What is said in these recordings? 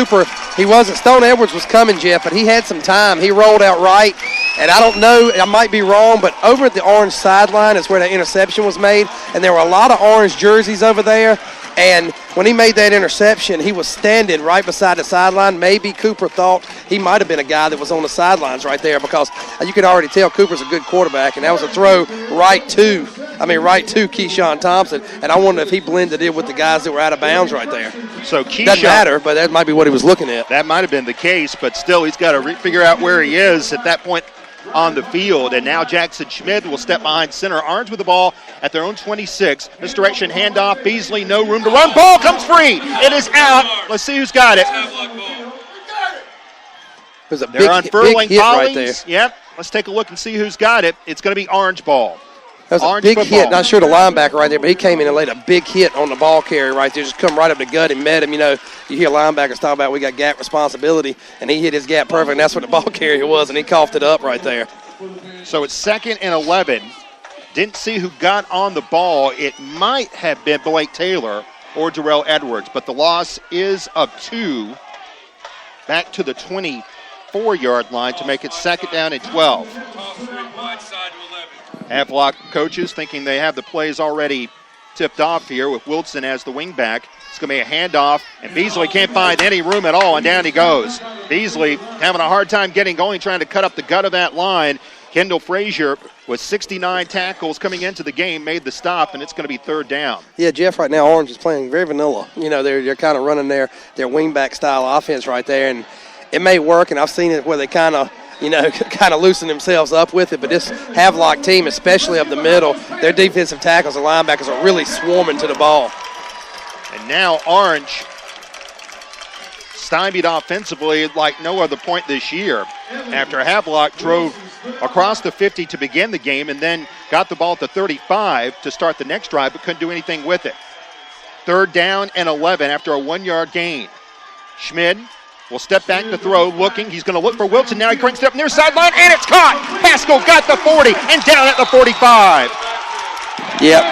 Cooper, Stone Edwards was coming, Jeff, but he had some time. He rolled out right, and I don't know, I might be wrong, but over at the orange sideline is where the interception was made, and there were a lot of orange jerseys over there. And when he made that interception, he was standing right beside the sideline. Maybe Cooper thought he might have been a guy that was on the sidelines right there, because you could already tell Cooper's a good quarterback, and that was a throw right to Keyshawn Thompson. And I wonder if he blended in with the guys that were out of bounds right there. So Keyshawn, doesn't matter, but that might be what he was looking at. That might have been the case, but still he's got to figure out where he is at that point on the field. And now Jackson Schmidt will step behind center. Orange with the ball at their own 26. Misdirection handoff. Beasley, no room to run. Ball comes free. It is out. Let's see who's got it. There's a They're unfurling big hit volleys. right there. Yep. Let's take a look and see who's got it. It's going to be Orange ball. That was a big hit. Not sure the linebacker right there, but he came in and laid a big hit on the ball carrier right there. Just come right up the gut and met him. You know, you hear linebackers talk about we got gap responsibility, and he hit his gap perfect, and that's what the ball carrier was, and he coughed it up right there. So it's 2nd and 11. Didn't see who got on the ball. It might have been Blake Taylor or Darrell Edwards, but the loss is of 2 back to the 24-yard line to make it 2nd down and 12. Havelock coaches thinking they have the plays already tipped off here with Wilson as the wingback. It's going to be a handoff, and Beasley can't find any room at all, and down he goes. Beasley having a hard time getting going, trying to cut up the gut of that line. Kendall Frazier with 69 tackles coming into the game made the stop, and it's going to be 3rd down. Yeah, Jeff, right now Orange is playing very vanilla. You know, they're kind of running their wingback style offense right there, and it may work, and I've seen it where they kind of loosen themselves up with it. But this Havelock team, especially up the middle, their defensive tackles and linebackers are really swarming to the ball. And now Orange stymied offensively like no other point this year after Havelock drove across the 50 to begin the game and then got the ball at the 35 to start the next drive but couldn't do anything with it. 3rd down and 11 after a 1-yard gain. Schmid will step back to throw, looking. He's going to look for Wilson. Now he cranks it up near sideline, and it's caught. Pascal got the 40 and down at the 45. Yeah,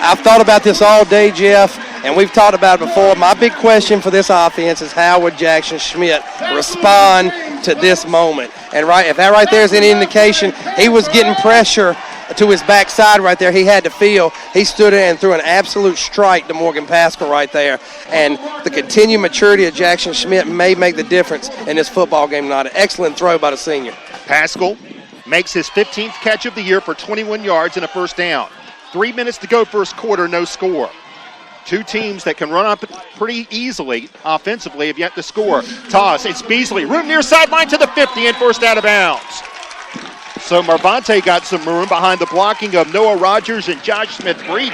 I've thought about this all day, Jeff, and we've talked about it before. My big question for this offense is how would Jackson Schmidt respond to this moment? And if that right there is any indication, he was getting pressure to his backside right there. He had to feel. He stood in and threw an absolute strike to Morgan Pascal right there. And the continued maturity of Jackson Schmidt may make the difference in this football game tonight. An excellent throw by the senior. Pascal makes his 15th catch of the year for 21 yards and a 1st down. 3 minutes to go first quarter, no score. Two teams that can run up pretty easily offensively have yet to score. Toss, it's Beasley. Room near sideline to the 50 and forced out of bounds. So Marvante got some room behind the blocking of Noah Rogers and Josh Smith-Breeden.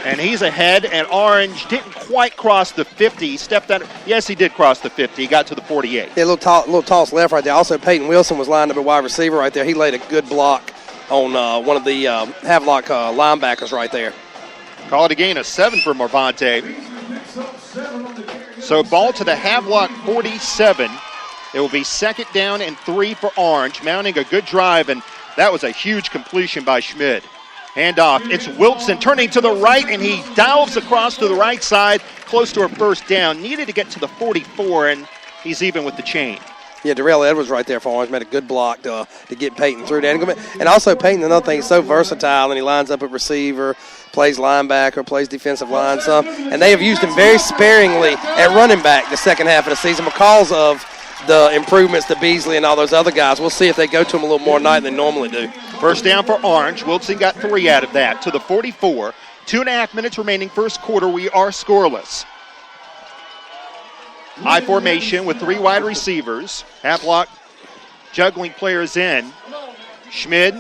And he's ahead, and Orange didn't quite cross the 50. He stepped out. Yes, he did cross the 50. He got to the 48. Yeah, a little toss left right there. Also, Peyton Wilson was lined up at wide receiver right there. He laid a good block on one of the Havelock linebackers right there. Call it a gain of 7 for Marvante. So ball to the Havelock 47. It will be 2nd down and 3 for Orange, mounting a good drive, and that was a huge completion by Schmid. Handoff, it's Wilson turning to the right, and he dives across to the right side, close to a 1st down. Needed to get to the 44, and he's even with the chain. Yeah, Darrell Edwards right there for Orange made a good block to get Peyton through that. And also Peyton, another thing, he's so versatile, and he lines up at receiver, plays linebacker, plays defensive line some. And they have used him very sparingly at running back the second half of the season because of the improvements to Beasley and all those other guys. We'll see if they go to him a little more tonight than they normally do. 1st down for Orange. Wilson got 3 out of that to the 44. 2.5 minutes remaining first quarter. We are scoreless. High formation with 3 wide receivers. Havelock juggling players in. Schmid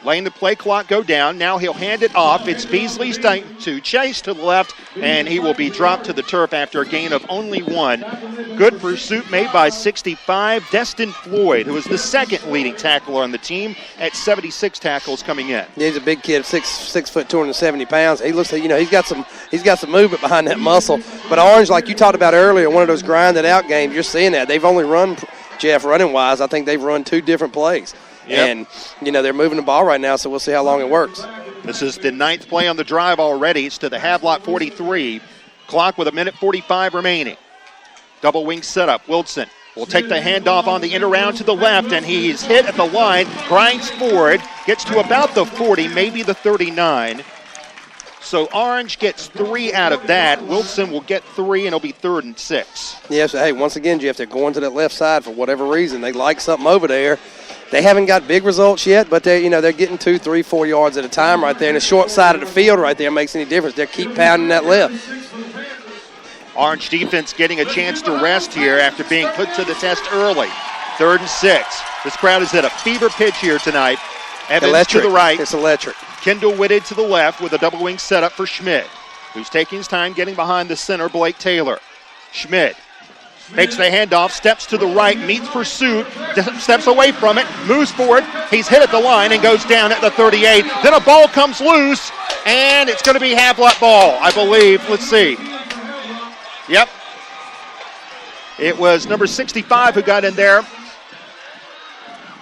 letting the play clock go down. Now he'll hand it off. It's Beasley's time to chase to the left, and he will be dropped to the turf after a gain of only 1. Good pursuit made by 65, Destin Floyd, who is the 2nd leading tackler on the team at 76 tackles coming in. Yeah, he's a big kid, 6 foot, 270 pounds. He looks like, he's got some movement behind that muscle. But Orange, like you talked about earlier, one of those grinded out games, you're seeing that. They've only run, Jeff, running-wise, I think they've run 2 different plays. Yep. And, they're moving the ball right now, so we'll see how long it works. This is the 9th play on the drive already. It's to the Havelock 43. Clock with 1:45 remaining. Double wing setup. Wilson will take the handoff on the end around to the left, and he's hit at the line, grinds forward, gets to about the 40, maybe the 39. So Orange gets 3 out of that. Wilson will get 3, and it'll be 3rd and 6. Yeah, so, hey, once again, Jeff, they're going to that left side for whatever reason. They like something over there. They haven't got big results yet, but they're getting 2, 3, 4 yards at a time right there. And the short side of the field right there makes any difference. They keep pounding that left. Orange defense getting a chance to rest here after being put to the test early. 3rd and 6. This crowd is at a fever pitch here tonight. Evans electric. to the right. It's electric. Kendall Whitted to the left with a double wing setup for Schmidt, who's taking his time getting behind the center, Blake Taylor. Schmidt takes the handoff, steps to the right, meets pursuit, steps away from it, moves forward. He's hit at the line and goes down at the 38. Then a ball comes loose, and it's going to be Havelock ball, I believe. Let's see. Yep. It was number 65 who got in there.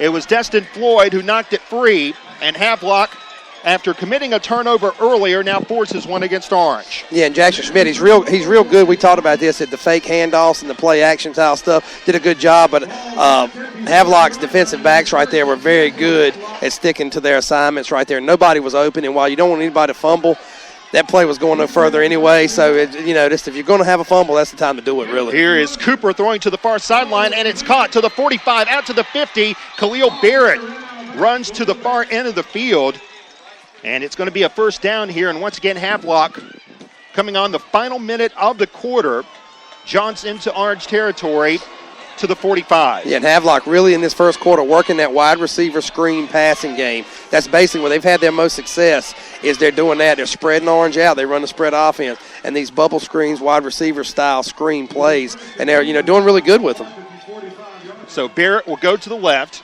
It was Destin Floyd who knocked it free, and Havelock, after committing a turnover earlier, now forces one against Orange. Yeah, and Jackson Schmidt, he's real good. We talked about this at the fake handoffs and the play action style stuff. Did a good job, but Havelock's defensive backs right there were very good at sticking to their assignments right there. Nobody was open, and while you don't want anybody to fumble, that play was going no further anyway. So, just if you're going to have a fumble, that's the time to do it, really. Here is Cooper throwing to the far sideline, and it's caught to the 45, out to the 50. Khalil Barrett runs to the far end of the field. And it's going to be a first down here. And once again, Havelock coming on the final minute of the quarter. Jaunts into Orange territory to the 45. Yeah, and Havelock really in this first quarter working that wide receiver screen passing game. That's basically where they've had their most success, is they're doing that. They're spreading Orange out. They run the spread offense. And these bubble screens, wide receiver style screen plays. And they're, doing really good with them. So Barrett will go to the left.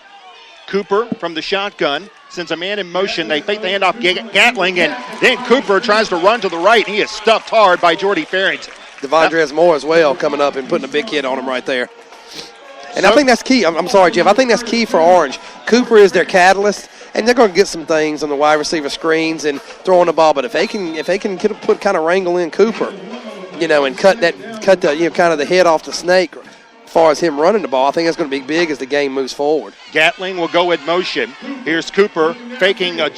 Cooper from the shotgun sends a man in motion. They fake the handoff Gatling, and then Cooper tries to run to the right, and he is stuffed hard by Jordy Farrington. Devondrez Moore as well coming up and putting a big hit on him right there. And I think that's key. I'm sorry, Jeff. I think that's key for Orange. Cooper is their catalyst, and they're going to get some things on the wide receiver screens and throwing the ball. But if they can put kind of wrangle in Cooper, and cut the kind of the head off the snake, as far as him running the ball, I think that's going to be big as the game moves forward. Gatling will go in motion. Here's Cooper faking a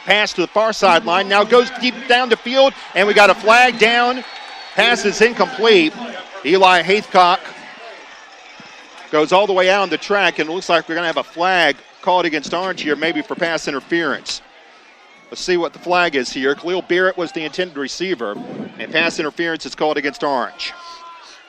pass to the far sideline. Now goes deep down the field, and we got a flag down. Pass is incomplete. Eli Havelock goes all the way out on the track, and it looks like we're going to have a flag called against Orange here, maybe for pass interference. Let's see what the flag is here. Khalil Barrett was the intended receiver, and pass interference is called against Orange.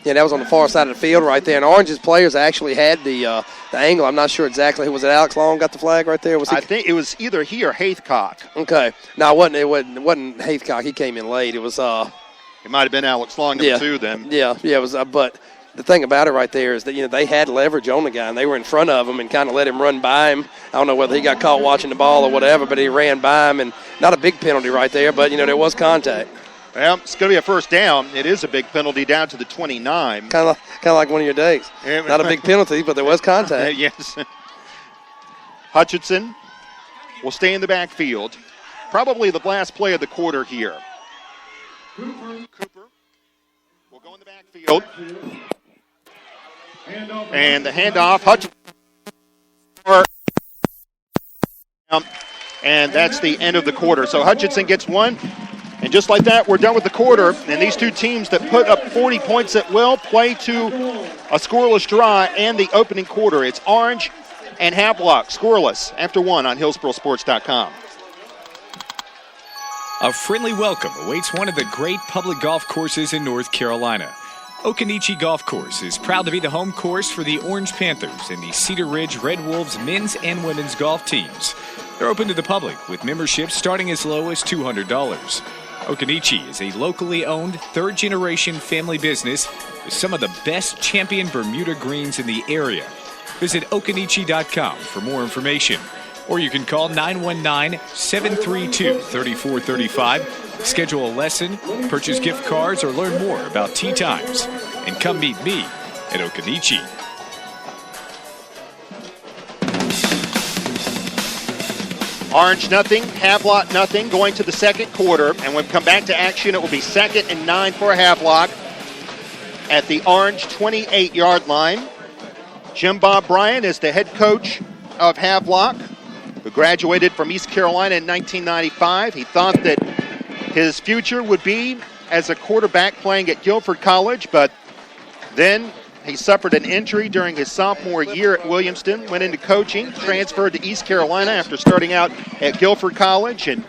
Yeah, that was on the far side of the field right there. And Orange's players actually had the angle. I'm not sure exactly who was it. Alex Long got the flag right there. I think it was either he or Havelock. Okay. No, it wasn't Havelock. He came in late. It was it might have been Alex Long, number 2 then. Yeah, it was. But the thing about it right there is that they had leverage on the guy, and they were in front of him and kind of let him run by him. I don't know whether he got caught watching the ball or whatever, but he ran by him, and not a big penalty right there, but there was contact. Well, it's going to be a first down. It is a big penalty down to the 29. Kind of like one of your days. Not a big penalty, but there was contact. Yes. Hutchinson will stay in the backfield. Probably the last play of the quarter here. Cooper will go in the backfield. And the handoff, Hutchinson. And that's the end of the quarter. So Hutchinson gets one. And just like that, we're done with the quarter. And these two teams that put up 40 points at will play to a scoreless draw and the opening quarter. It's Orange and Havelock, scoreless, after 1 on HillsboroSports.com. A friendly welcome awaits one of the great public golf courses in North Carolina. Okanichi Golf Course is proud to be the home course for the Orange Panthers and the Cedar Ridge Red Wolves men's and women's golf teams. They're open to the public with memberships starting as low as $200. Okanichi is a locally owned, third-generation family business with some of the best champion Bermuda greens in the area. Visit okanichi.com for more information, or you can call 919-732-3435, schedule a lesson, purchase gift cards, or learn more about tee times. And come meet me at Okanichi. Orange nothing, Havelock nothing, going to the second quarter. And when we come back to action, it will be 2nd and 9 for Havelock. at the Orange 28-yard line. Jim Bob Bryan is the head coach of Havelock, who graduated from East Carolina in 1995. He thought that his future would be as a quarterback playing at Guilford College, but then he suffered an injury during his sophomore year at Williamston, went into coaching, transferred to East Carolina after starting out at Guilford College, and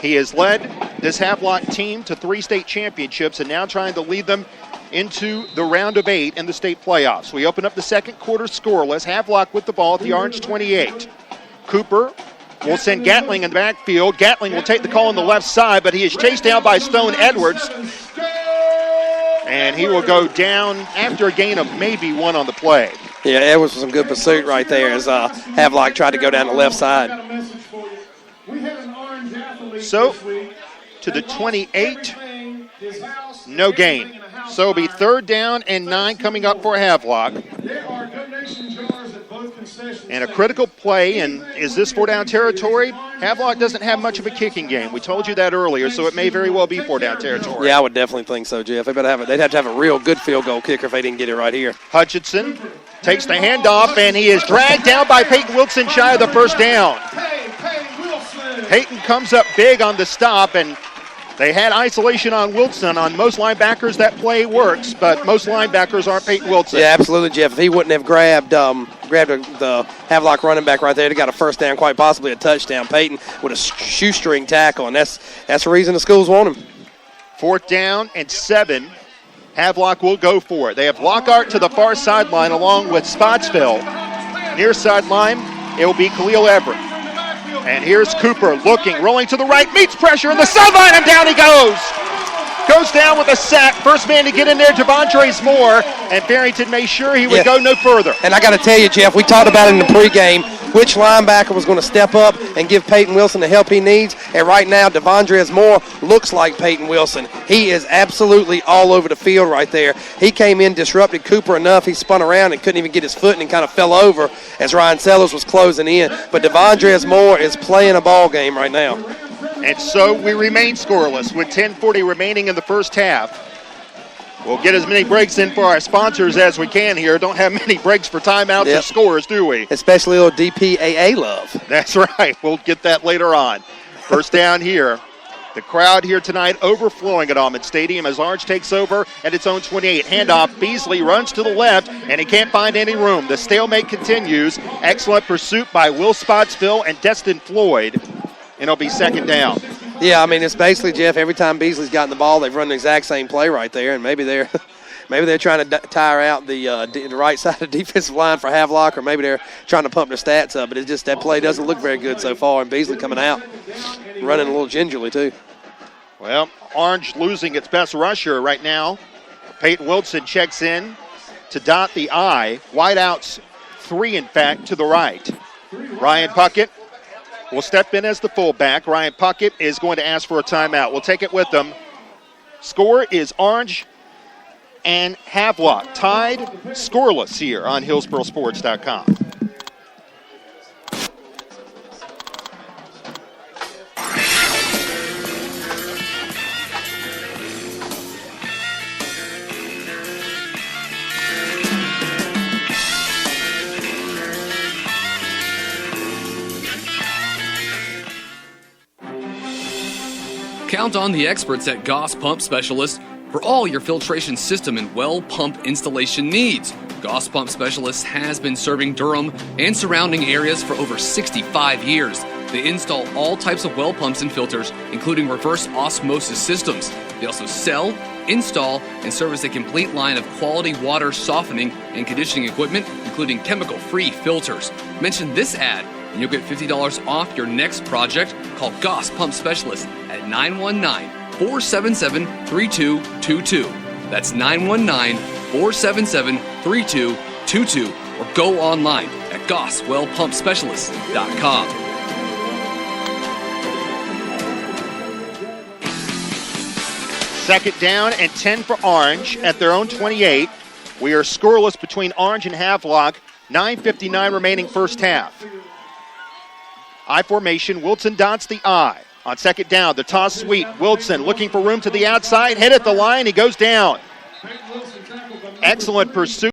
he has led this Havelock team to 3 state championships and now trying to lead them into the round of 8 in the state playoffs. We open up the second quarter scoreless. Havelock with the ball at the Orange 28. Cooper will send Gatling in the backfield. Gatling will take the call on the left side, but he is chased down by Stone Edwards. And he will go down after a gain of maybe 1 on the play. Yeah, Edwards was some good pursuit right there as Havelock tried to go down the left side. So, to the 28, no gain. So it'll be 3rd down and 9 coming up for Havelock. And a critical play, and is this 4-down territory? Havelock doesn't have much of a kicking game. We told you that earlier, so it may very well be 4-down territory. Yeah, I would definitely think so, Jeff. They'd have to have a real good field goal kicker if they didn't get it right here. Hutchinson takes the handoff, and he is dragged down by Peyton Wilson shy of the 1st down. Peyton comes up big on the stop, and they had isolation on Wilson. On most linebackers, that play works, but most linebackers aren't Peyton Wilson. Yeah, absolutely, Jeff. If he wouldn't have grabbed the Havelock running back right there, they got a 1st down, quite possibly a touchdown. Peyton with a shoestring tackle, and that's the reason the schools want him. 4th down and 7. Havelock will go for it. They have Lockhart to the far sideline along with Spotsville. Near sideline, it will be Khalil Everett. And here's Cooper looking, rolling to the right, meets pressure in the sideline, and down he goes. Goes down with a sack. First man to get in there, Devondres Moore, and Barrington made sure he would go no further. And I got to tell you, Jeff, we talked about it in the pregame, which linebacker was going to step up and give Peyton Wilson the help he needs. And right now, Devondres Moore looks like Peyton Wilson. He is absolutely all over the field right there. He came in, disrupted Cooper enough. He spun around and couldn't even get his foot and kind of fell over as Ryan Sellers was closing in. But Devondres Moore is playing a ball game right now. And so we remain scoreless with 10:40 remaining in the first half. We'll get as many breaks in for our sponsors as we can here. Don't have many breaks for timeouts or scores, do we? Especially a little DPAA love. That's right. We'll get that later on. First down here. The crowd here tonight overflowing at Almond Stadium as Orange takes over at its own 28. Handoff, Beasley runs to the left, and he can't find any room. The stalemate continues. Excellent pursuit by Will Spotsville and Destin Floyd, and it'll be 2nd down. Yeah, I mean, it's basically, Jeff, every time Beasley's gotten the ball, they've run the exact same play right there, and maybe they're trying to tire out the right side of the defensive line for Havelock, or maybe they're trying to pump their stats up, but it's just that play doesn't look very good so far, and Beasley coming out, running a little gingerly too. Well, Orange losing its best rusher right now. Peyton Wilson checks in to dot the I. Wideouts 3, in fact, to the right. Ryan Puckett will step in as the fullback. Ryan Puckett is going to ask for a timeout. We'll take it with them. Score is Orange and Havelock tied scoreless here on HillsboroSports.com. Count on the experts at Goss Pump Specialists for all your filtration system and well pump installation needs. Goss Pump Specialists has been serving Durham and surrounding areas for over 65 years. They install all types of well pumps and filters, including reverse osmosis systems. They also sell, install, and service a complete line of quality water softening and conditioning equipment, including chemical-free filters. Mention this ad, and you'll get $50 off your next project. Call Goss Pump Specialists at 919-477-3222. That's 919-477-3222. Or go online at GossWellPumpSpecialists.com. Second down and 10 for Orange at their own 28. We are scoreless between Orange and Havelock. 9:59 remaining first half. I formation, Wilson dots the I. On second down, the toss sweep. Wilson looking for room to the outside, hit at the line, he goes down. Excellent pursuit.